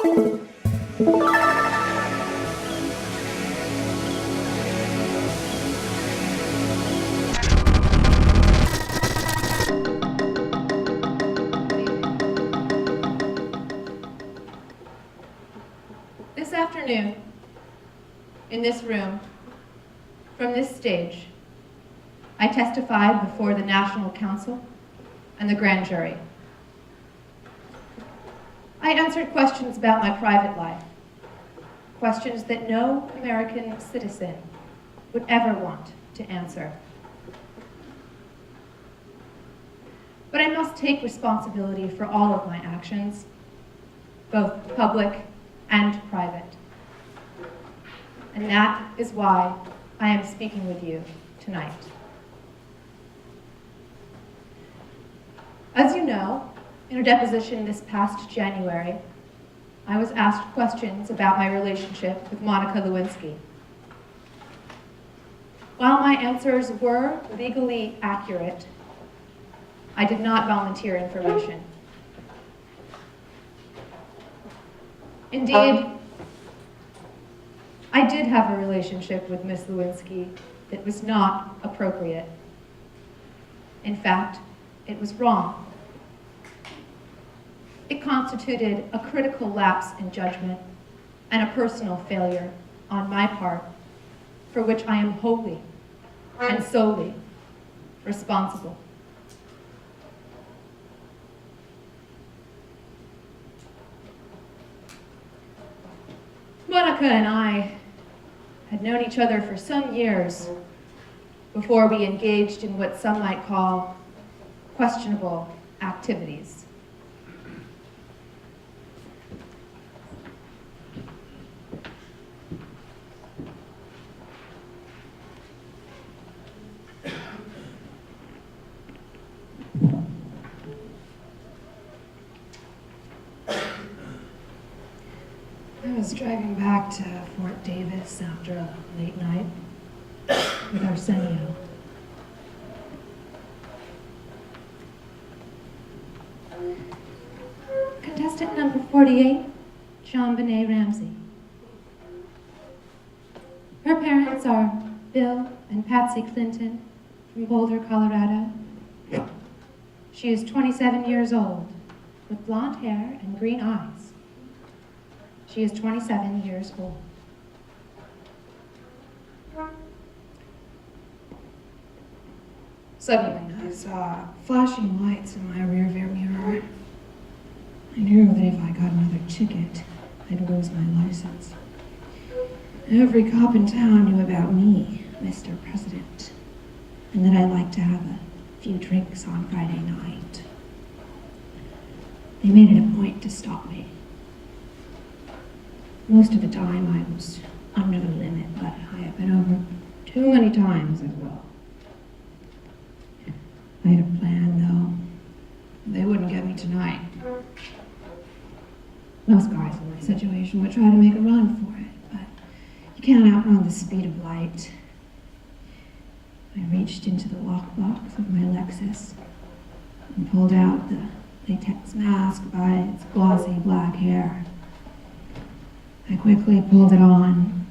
This afternoon, in this room, from this stage, I testified before the National Council and the grand jury. I answered questions about my private life, questions that no American citizen would ever want to answer. But I must take responsibility for all of my actions, both public and private. And that is why I am speaking with you tonight. As you know, in a deposition this past January, I was asked questions about my relationship with Monica Lewinsky. While my answers were legally accurate, I did not volunteer information. Indeed, I did have a relationship with Miss Lewinsky that was not appropriate. In fact, it was wrong. It constituted a critical lapse in judgment and a personal failure on my part, for which I am wholly and solely responsible. Monica and I had known each other for some years before we engaged in what some might call questionable activities. I was driving back to Fort Davis after a late night with Arsenio. Contestant number 48, JonBenet Ramsey. Her parents are Bill and Patsy Clinton from Boulder, Colorado. She is 27 years old with blonde hair and green eyes. She is 27 years old. Suddenly, I saw flashing lights in my rearview mirror. I knew that if I got another ticket, I'd lose my license. Every cop in town knew about me, Mr. President, and that I liked to have a few drinks on Friday night. They made it a point to stop me. Most of the time I was under the limit, but I have been over too many times as well. I had a plan, though. They wouldn't get me tonight. Most guys in my situation would try to make a run for it, but you can't outrun the speed of light. I reached into the lockbox of my Lexus and pulled out the latex mask by its glossy black hair. I quickly pulled it on,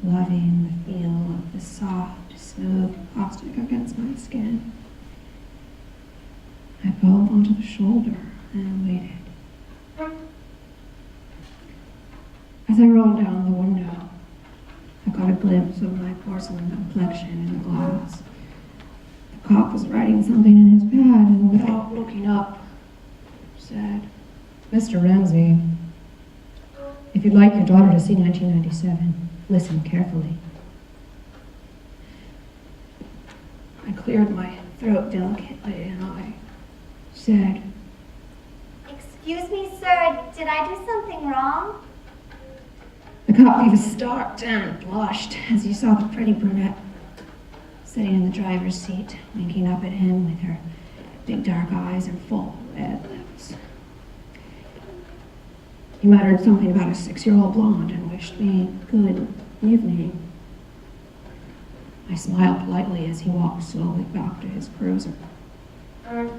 loving the feel of the soft, smooth plastic against my skin. I pulled onto the shoulder and waited. As I rolled down the window, I caught a glimpse of my porcelain complexion in the glass. The cop was writing something in his pad and without looking up, said, "Mr. Ramsey, if you'd like your daughter to see 1997, listen carefully." I cleared my throat delicately and I said, "Excuse me, sir, did I do something wrong?" The cop gave a start and blushed as he saw the pretty brunette sitting in the driver's seat, winking up at him with her big dark eyes and full red lips. He muttered something about a 6-year-old blonde and wished me good evening. I smiled politely as he walked slowly back to his cruiser. I'll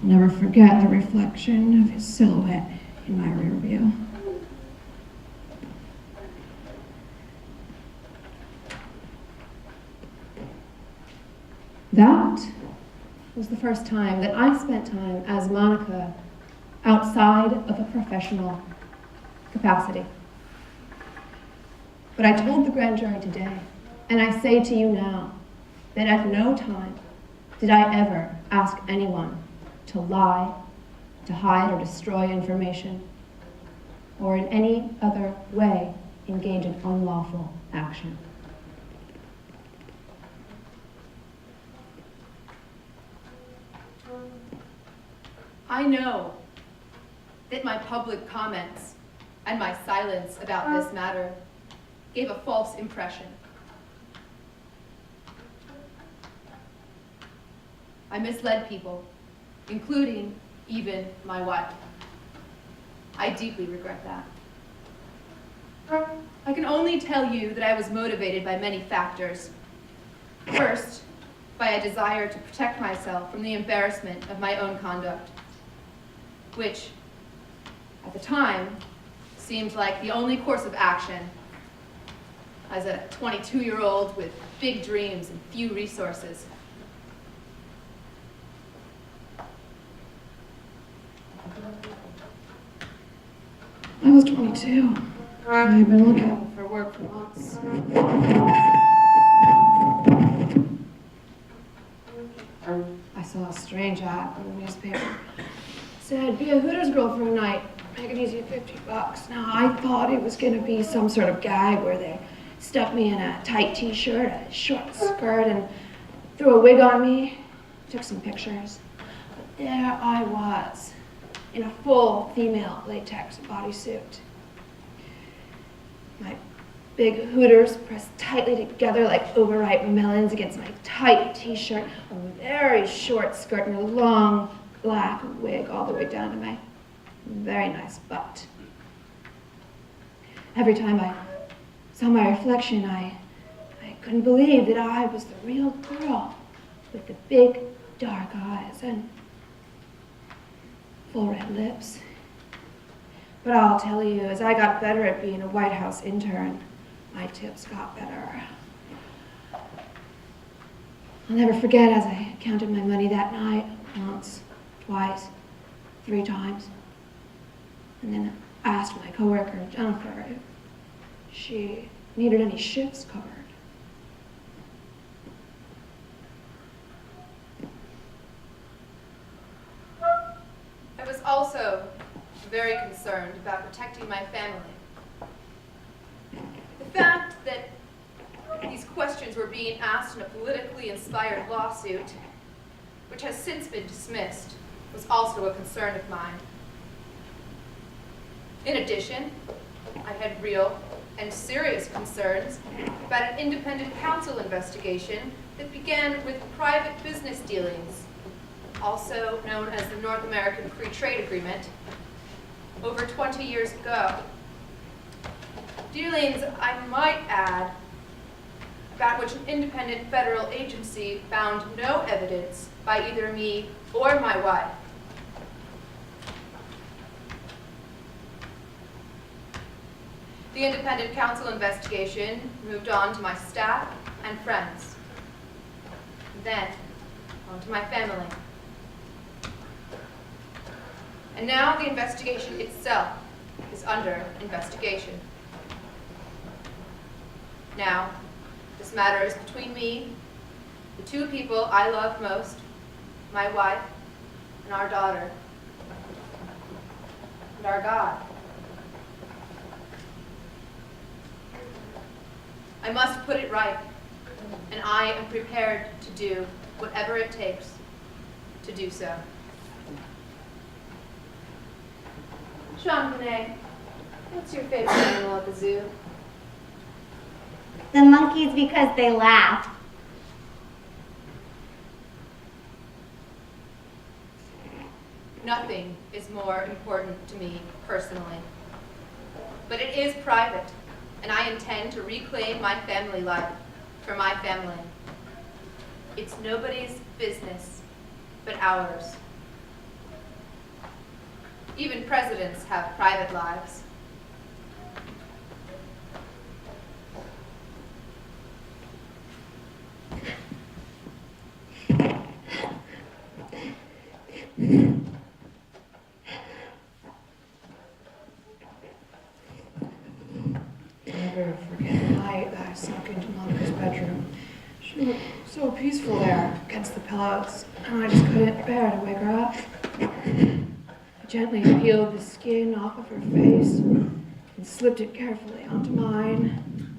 never forget the reflection of his silhouette in my rear view. That was the first time that I spent time as Monica outside of a professional capacity. But I told the grand jury today, and I say to you now, that at no time did I ever ask anyone to lie, to hide or destroy information, or in any other way engage in unlawful action. I know that my public comments and my silence about this matter gave a false impression. I misled people, including even my wife. I deeply regret that. I can only tell you that I was motivated by many factors. First, by a desire to protect myself from the embarrassment of my own conduct, which, at the time, seemed like the only course of action as a 22-year-old with big dreams and few resources. I was 22. I had been looking for work for months. I saw a strange ad in the newspaper. It said, be a Hooters girl for a night, make it easy at $50. Now, I thought it was going to be some sort of gag where they stuck me in a tight t-shirt, a short skirt, and threw a wig on me, took some pictures. But there I was, in a full female latex bodysuit. My big Hooters pressed tightly together like overripe melons against my tight t-shirt, a very short skirt, and a long black wig all the way down to my very nice butt. Every time I saw my reflection, I couldn't believe that I was the real girl with the big dark eyes and full red lips. But I'll tell you, as I got better at being a White House intern, my tips got better. I'll never forget as I counted my money that night, once, twice, 3 times, and then asked my coworker, Jennifer, if she needed any shifts covered. I was also very concerned about protecting my family. The fact that these questions were being asked in a politically inspired lawsuit, which has since been dismissed, was also a concern of mine. In addition, I had real and serious concerns about an independent counsel investigation that began with private business dealings, also known as the North American Free Trade Agreement, over 20 years ago. Dealings, I might add, about which an independent federal agency found no evidence by either me or my wife. The independent counsel investigation moved on to my staff and friends, then on to my family. And now the investigation itself is under investigation. Now, this matter is between me, the 2 people I love most, my wife and our daughter, and our God. I must put it right, and I am prepared to do whatever it takes to do so. Jean-Benet, what's your favorite animal at the zoo? The monkeys because they laugh. Nothing is more important to me personally, but it is private, and I intend to reclaim my family life for my family. It's nobody's business but ours. Even presidents have private lives. I snuck into Monica's bedroom. She looked so peaceful there against the pillows, and I just couldn't bear to wake her up. I gently peeled the skin off of her face and slipped it carefully onto mine.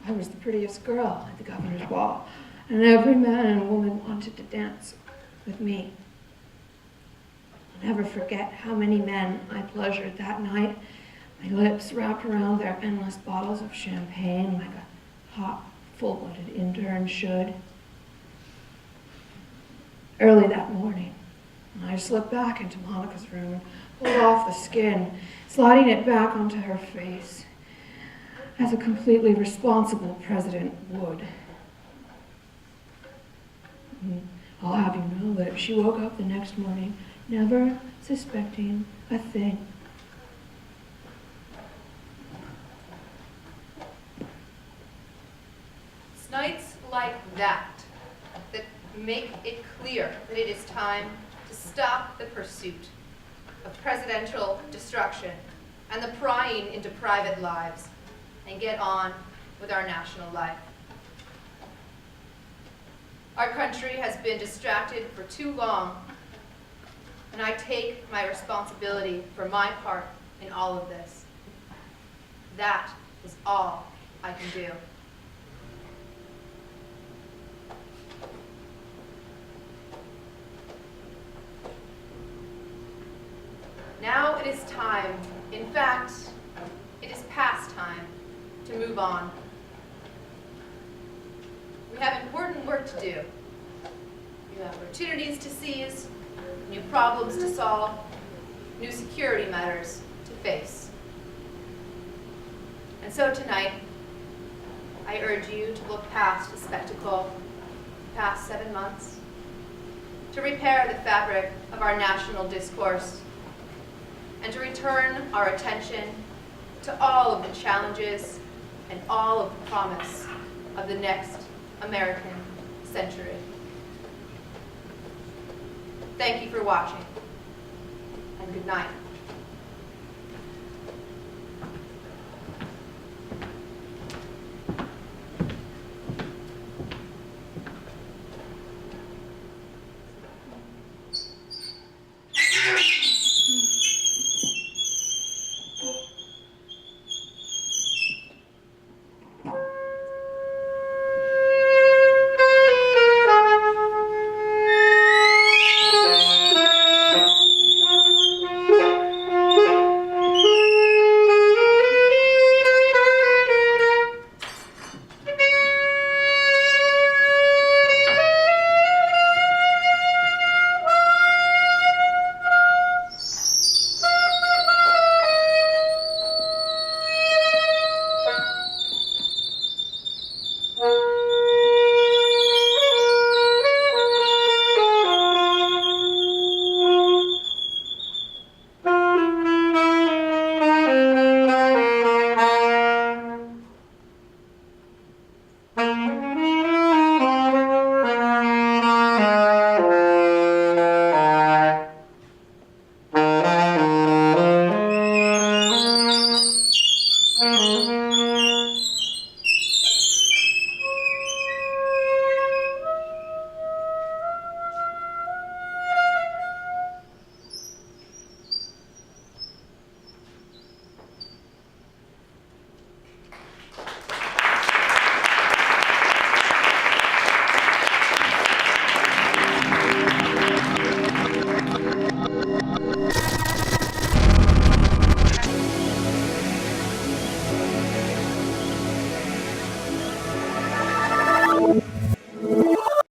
I was the prettiest girl at the governor's ball, and every man and woman wanted to dance with me. I'll never forget how many men I pleasured that night, my lips wrapped around their endless bottles of champagne like a hot, full-blooded intern should. Early that morning, I slipped back into Monica's room and pulled off the skin, sliding it back onto her face, as a completely responsible president would. I'll have you know that she woke up the next morning never suspecting a thing. It's nights like that that make it clear that it is time to stop the pursuit of presidential destruction and the prying into private lives and get on with our national life. Our country has been distracted for too long, and I take my responsibility for my part in all of this. That is all I can do. Now it is time, in fact, it is past time to move on. We have important work to do. New opportunities to seize, new problems to solve, new security matters to face. And so tonight, I urge you to look past the spectacle, past 7 months, to repair the fabric of our national discourse, and to return our attention to all of the challenges and all of the promise of the next American century. Thank you for watching, and good night.